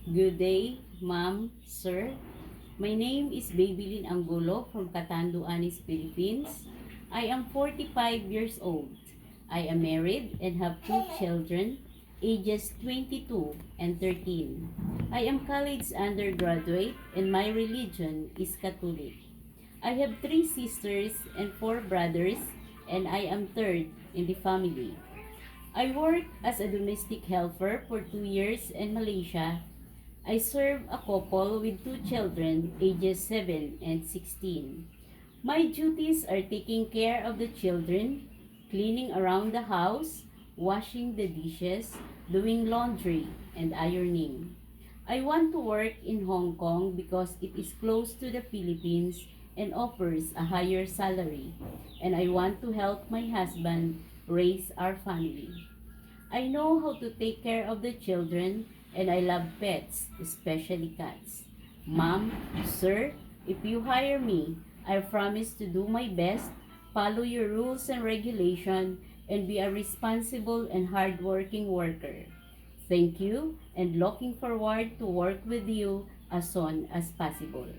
Good day, ma'am, sir. My name is Babylin Angulo from Catanduanes, Philippines. I am 45 years old. I am married and have two children, ages 22 and 13. I am college undergraduate and my religion is Catholic. I have three sisters and four brothers, and I am third in the family. I worked as a domestic helper for 2 years in Malaysia. I serve a couple with two children, ages 7 and 16. My duties are taking care of the children, cleaning around the house, washing the dishes, doing laundry, and ironing. I want to work in Hong Kong because it is close to the Philippines and offers a higher salary, and I want to help my husband raise our family. I know how to take care of the children and I love pets, especially cats. Mom, sir, if you hire me, I promise to do my best, follow your rules and regulation, and be a responsible and hardworking worker. Thank you and looking forward to work with you as soon as possible.